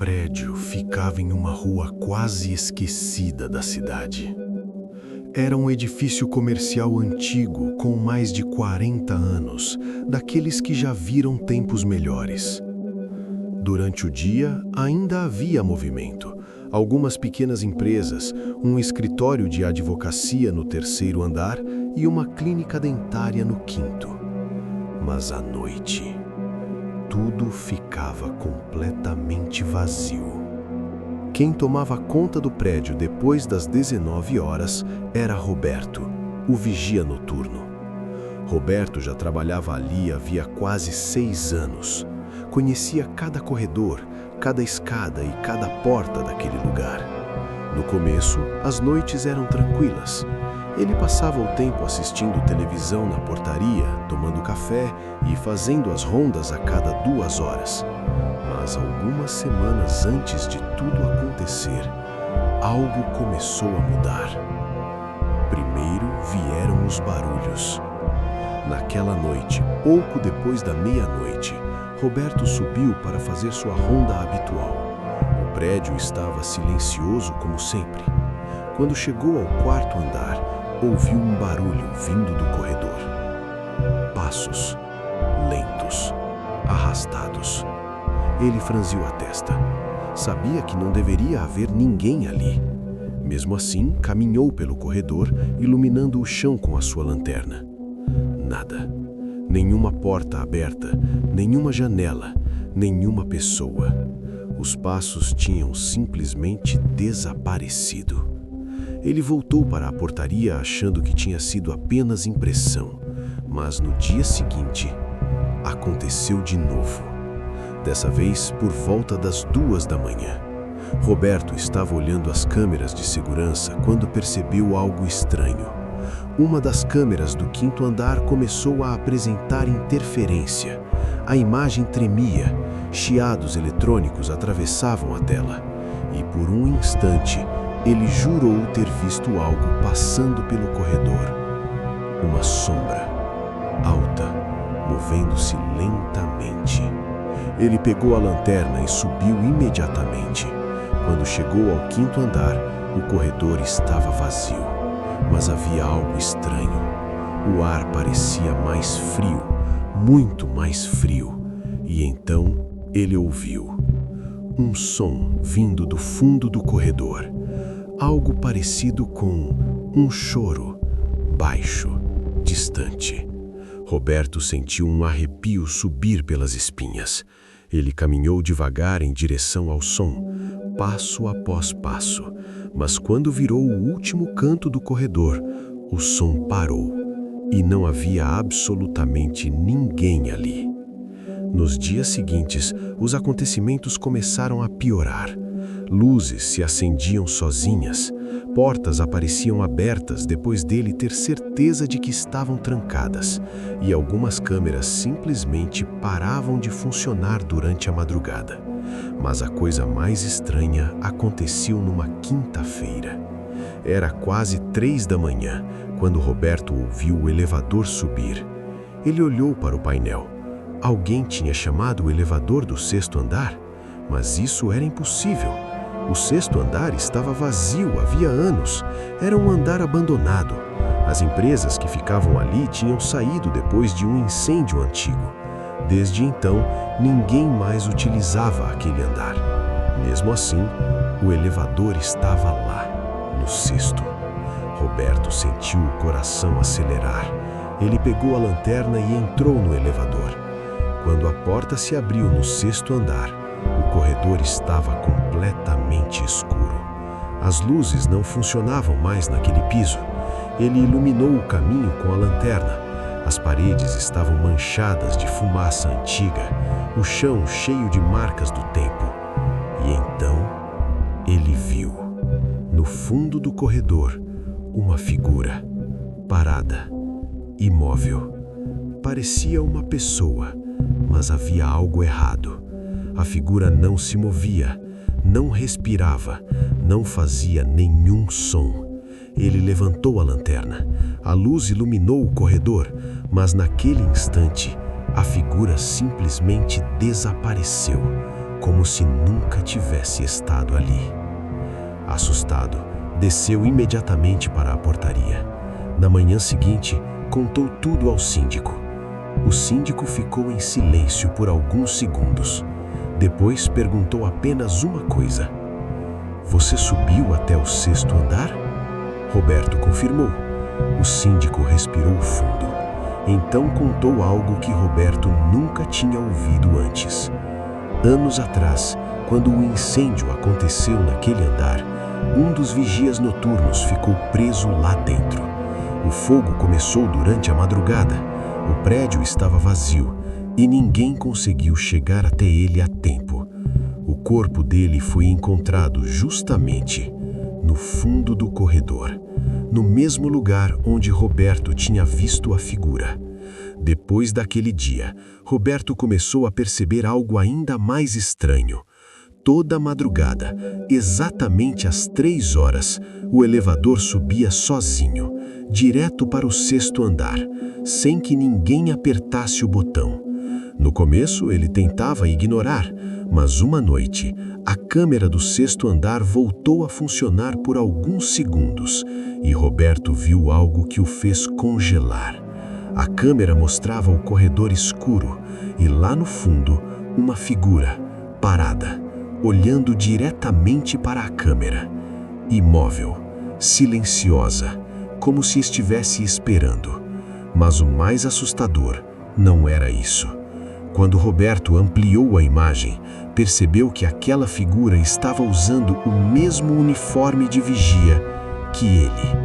prédio ficava em uma rua quase esquecida da cidade. Era um edifício comercial antigo com mais de 40 anos, daqueles que já viram tempos melhores. Durante o dia, ainda havia movimento. Algumas pequenas empresas, um escritório de advocacia no terceiro andar e uma clínica dentária no quinto. Mas à noite, tudo ficava completamente vazio. Quem tomava conta do prédio depois das 19 horas era Roberto, o vigia noturno. Roberto já trabalhava ali havia quase 6 anos. Conhecia cada corredor, cada escada e cada porta daquele lugar. No começo, as noites eram tranquilas. Ele passava o tempo assistindo televisão na portaria, tomando café e fazendo as rondas a cada 2 horas. Mas algumas semanas antes de tudo acontecer, algo começou a mudar. Primeiro vieram os barulhos. Naquela noite, pouco depois da meia-noite, Roberto subiu para fazer sua ronda habitual. O prédio estava silencioso como sempre. Quando chegou ao quarto andar, ouviu um barulho vindo do corredor. Passos, lentos, arrastados. Ele franziu a testa. Sabia que não deveria haver ninguém ali. Mesmo assim, caminhou pelo corredor, iluminando o chão com a sua lanterna. Nada. Nenhuma porta aberta, nenhuma janela, nenhuma pessoa. Os passos tinham simplesmente desaparecido. Ele voltou para a portaria achando que tinha sido apenas impressão, mas no dia seguinte, aconteceu de novo. Dessa vez, por volta das 2 da manhã. Roberto estava olhando as câmeras de segurança quando percebeu algo estranho. Uma das câmeras do quinto andar começou a apresentar interferência. A imagem tremia, chiados eletrônicos atravessavam a tela. E por um instante, ele jurou ter visto algo passando pelo corredor. Uma sombra, alta, movendo-se lentamente. Ele pegou a lanterna e subiu imediatamente. Quando chegou ao quinto andar, o corredor estava vazio, mas havia algo estranho. O ar parecia mais frio, muito mais frio, e então ele ouviu um som vindo do fundo do corredor, algo parecido com um choro, baixo, distante. Roberto sentiu um arrepio subir pelas espinhas. Ele caminhou devagar em direção ao som, passo após passo, mas quando virou o último canto do corredor, o som parou e não havia absolutamente ninguém ali. Nos dias seguintes, os acontecimentos começaram a piorar. Luzes se acendiam sozinhas, portas apareciam abertas depois dele ter certeza de que estavam trancadas, e algumas câmeras simplesmente paravam de funcionar durante a madrugada. Mas a coisa mais estranha aconteceu numa quinta-feira. Era quase 3 da manhã, quando Roberto ouviu o elevador subir. Ele olhou para o painel. Alguém tinha chamado o elevador do 6º andar, mas isso era impossível. O 6º andar estava vazio havia anos. Era um andar abandonado. As empresas que ficavam ali tinham saído depois de um incêndio antigo. Desde então, ninguém mais utilizava aquele andar. Mesmo assim, o elevador estava lá, no 6º. Roberto sentiu o coração acelerar. Ele pegou a lanterna e entrou no elevador. Quando a porta se abriu no 6º andar, o corredor estava completamente escuro. As luzes não funcionavam mais naquele piso. Ele iluminou o caminho com a lanterna. As paredes estavam manchadas de fumaça antiga, o chão cheio de marcas do tempo. E então, ele viu, no fundo do corredor, uma figura, parada, imóvel. Parecia uma pessoa, mas havia algo errado. A figura não se movia, não respirava, não fazia nenhum som. Ele levantou a lanterna. A luz iluminou o corredor, mas naquele instante, a figura simplesmente desapareceu, como se nunca tivesse estado ali. Assustado, desceu imediatamente para a portaria. Na manhã seguinte, contou tudo ao síndico. O síndico ficou em silêncio por alguns segundos. Depois perguntou apenas uma coisa: "Você subiu até o 6º andar?" Roberto confirmou. O síndico respirou fundo. Então contou algo que Roberto nunca tinha ouvido antes. Anos atrás, quando o incêndio aconteceu naquele andar, um dos vigias noturnos ficou preso lá dentro. O fogo começou durante a madrugada. O prédio estava vazio e ninguém conseguiu chegar até ele a tempo. O corpo dele foi encontrado justamente no fundo do corredor, no mesmo lugar onde Roberto tinha visto a figura. Depois daquele dia, Roberto começou a perceber algo ainda mais estranho. Toda madrugada, exatamente às 3 horas, o elevador subia sozinho, direto para o 6º andar, sem que ninguém apertasse o botão. No começo, ele tentava ignorar, mas uma noite, a câmera do 6º andar voltou a funcionar por alguns segundos e Roberto viu algo que o fez congelar. A câmera mostrava o corredor escuro e lá no fundo, uma figura, parada, olhando diretamente para a câmera, imóvel, silenciosa, como se estivesse esperando. Mas o mais assustador não era isso. Quando Roberto ampliou a imagem, percebeu que aquela figura estava usando o mesmo uniforme de vigia que ele.